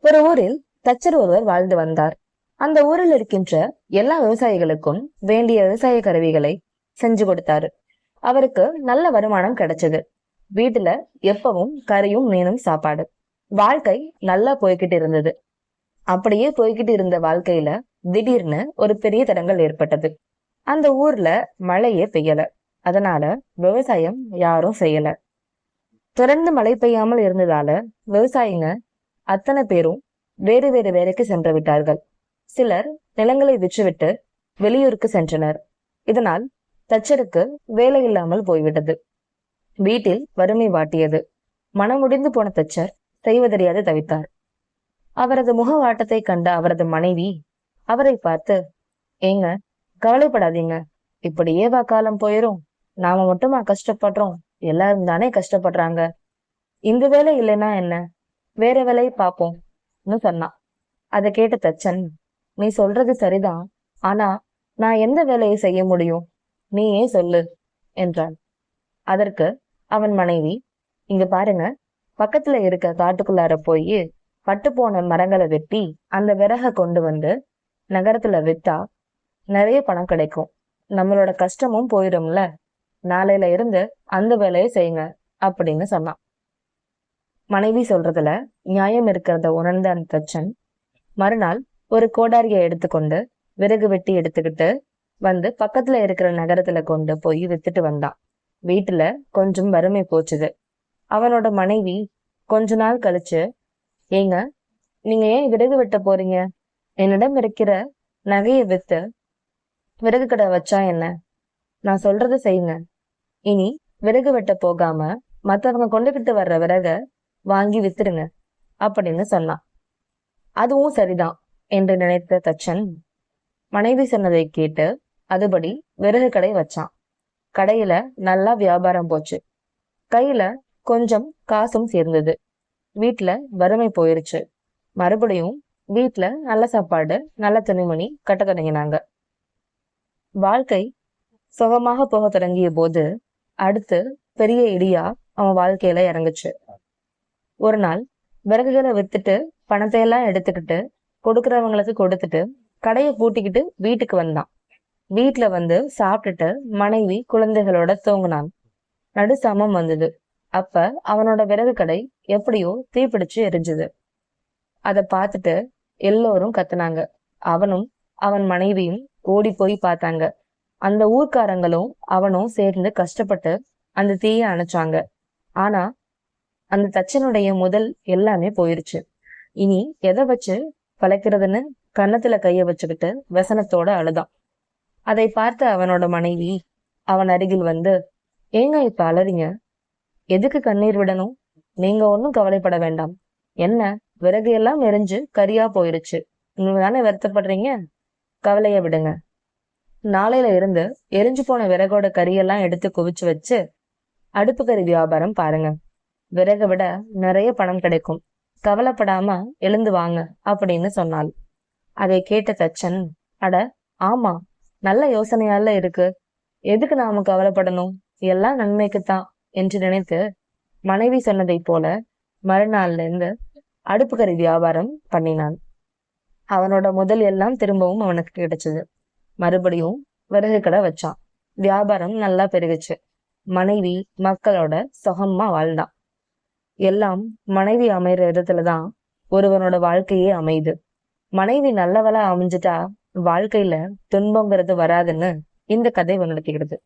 ஒரு ஊரில் தச்சர் ஒருவர் வாழ்ந்து வந்தார். அந்த ஊரில் இருக்கின்ற எல்லா விவசாயிகளுக்கும் வேண்டிய விவசாய கருவிகளை செஞ்சு கொடுத்தாரு. அவருக்கு நல்ல வருமானம் கிடைச்சது. வீட்டுல எப்பவும் கறியும் மீனும் சாப்பாடு. வாழ்க்கை நல்லா போய்கிட்டு இருந்தது. அப்படியே போய்கிட்டு இருந்த வாழ்க்கையில திடீர்னு ஒரு பெரிய தடங்கல் ஏற்பட்டது. அந்த ஊர்ல மழையே பெய்யல. அதனால விவசாயம் யாரும் செய்யல. தொடர்ந்து மழை பெய்யாமல் இருந்ததால விவசாயிங்க அத்தனை பேரும் வேறு வேறு வேலைக்கு சென்று விட்டார்கள். சிலர் நிலங்களை விற்றுவிட்டு வெளியூருக்கு சென்றனர். இதனால் தச்சருக்கு வேலை இல்லாமல் போய்விட்டது. வீட்டில் வறுமை வாட்டியது. மனமுடிந்து போன தச்சர் செய்வதறியாது தவித்தார். அவரது முக வாட்டத்தை கண்ட அவரது மனைவி அவரை பார்த்து, ஏங்க, கவலைப்படாதீங்க, இப்படியே வா காலம் போயிரும், நாம மட்டுமா கஷ்டப்படுறோம், எல்லாரும் தானே கஷ்டப்படுறாங்க, இந்த வேலை இல்லைன்னா என்ன, வேற வேலையை பார்ப்போம்னு சொன்னான். அதை கேட்ட தச்சன், நீ சொல்றது சரிதான், ஆனா நான் எந்த வேலையை செய்ய முடியும், நீயே சொல்லு என்றான். அதற்கு அவன் மனைவி, இங்க பாருங்க, பக்கத்துல இருக்க காட்டுக்குள்ளார போய் பட்டு போன மரங்களை வெட்டி அந்த விறக கொண்டு வந்து நகரத்துல வித்தா நிறைய பணம் கிடைக்கும், நம்மளோட கஷ்டமும் போயிடும்ல, நாளையில இருந்து அந்த வேலையை செய்யுங்க அப்படின்னு சொன்னான். மனைவி சொல்றதுல நியாயம் இருக்கிறத உணர்ந்த அந்த தச்சன் மறுநாள் ஒரு கோடாரியை எடுத்துக்கொண்டு விறகு வெட்டி எடுத்துக்கிட்டு வந்து பக்கத்துல இருக்கிற நகரத்துல கொண்டு போய் வித்துட்டு வந்தான். வீட்டுல கொஞ்சம் வறுமை போச்சுது. அவனோட மனைவி கொஞ்ச நாள் கழிச்சு, ஏங்க, நீங்க ஏன் விறகு வெட்ட போறீங்க, என்னிடம் இருக்கிற நகையை வித்து விறகு கடை வச்சா என்ன, நான் சொல்றத செய்யுங்க, இனி விறகு வெட்ட போகாம மத்தவங்க கொண்டுகிட்டு வர்ற விறக வாங்கி வித்துடுங்க அப்படின்னு சொன்னான். அதுவும் சரிதான் என்று நினைத்த தச்சன் மனைவி சொன்னதை கேட்டு அதுபடி விறகு கடை வச்சான். கடையில நல்லா வியாபாரம் போச்சு. கையில கொஞ்சம் காசும் சேர்ந்தது. வீட்டுல வறுமை போயிருச்சு. மறுபடியும் வீட்டுல நல்ல சாப்பாடு, நல்ல துணிமணி கட்ட தொடங்கினாங்க. வாழ்க்கை சுகமாக போக தொடங்கிய போது அடுத்து பெரிய இடியா அவன் வாழ்க்கையில இறங்குச்சு. ஒரு நாள் விறகுகளை வித்துட்டு பணத்தை எல்லாம் எடுத்துக்கிட்டு கொடுக்கறவங்களுக்கு கொடுத்துட்டு கடையை பூட்டிக்கிட்டு வீட்டுக்கு வந்தான். வீட்டுல வந்து சாப்பிட்டுட்டு மனைவி குழந்தைகளோட தூங்குனான். நடு சமம் வந்தது. அப்ப அவனோட விறகு கடை எப்படியோ தீப்பிடிச்சு எரிஞ்சுது. அதை பார்த்துட்டு எல்லோரும் கத்துனாங்க. அவனும் அவன் மனைவியும் ஓடி போய் பார்த்தாங்க. அந்த ஊர்க்காரங்களும் அவனும் சேர்ந்து கஷ்டப்பட்டு அந்த தீயை அணைச்சாங்க. ஆனா அந்த தச்சனுடைய முதல் எல்லாமே போயிருச்சு. இனி எதை வச்சு பழைக்கிறதுன்னு கன்னத்துல கைய வச்சுக்கிட்டு வசனத்தோட அழுதான். அதை பார்த்த அவனோட மனைவி அவன் அருகில் வந்து, ஏங்க இப்ப அலறீங்க, எதுக்கு கண்ணீர் விடணும், நீங்க ஒன்னும் கவலைப்பட வேண்டாம், என்ன விறகு எல்லாம் எரிஞ்சு கரியா போயிருச்சு, நீங்க தானே வருத்தப்படுறீங்க, கவலைய விடுங்க, நாளையில இருந்து எரிஞ்சு போன விறகோட கரியெல்லாம் எடுத்து குவிச்சு வச்சு அடுப்பு கறி வியாபாரம் பாருங்க, விறகை விட நிறைய பணம் கிடைக்கும், கவலைப்படாம எழுந்து வாங்க அப்படின்னு சொன்னாள். அதை கேட்ட தச்சன், அட ஆமா, நல்ல யோசனையால இருக்கு, எதுக்கு நாம கவலைப்படணும், எல்லாம் நன்மைக்குத்தான் என்று நினைத்து மனைவி சொன்னதை போல மறுநாள்ல இருந்து அடுப்பு கறி வியாபாரம் பண்ணினான். அவனோட முதல் எல்லாம் திரும்பவும் அவனுக்கு கிடைச்சது. மறுபடியும் விறகு கடை வச்சான். வியாபாரம் நல்லா பெருகுச்சு. மனைவி மக்களோட சுகமா வாழ்ந்தான். எல்லாம் மனைவி அமைகிற இடத்துலதான் ஒருவனோட வாழ்க்கையே அமையுது. மனைவி நல்லவளா அமைஞ்சிட்டா வாழ்க்கையில துன்பங்கிறது வராதுன்னு இந்த கதை உணர்த்துகிறது.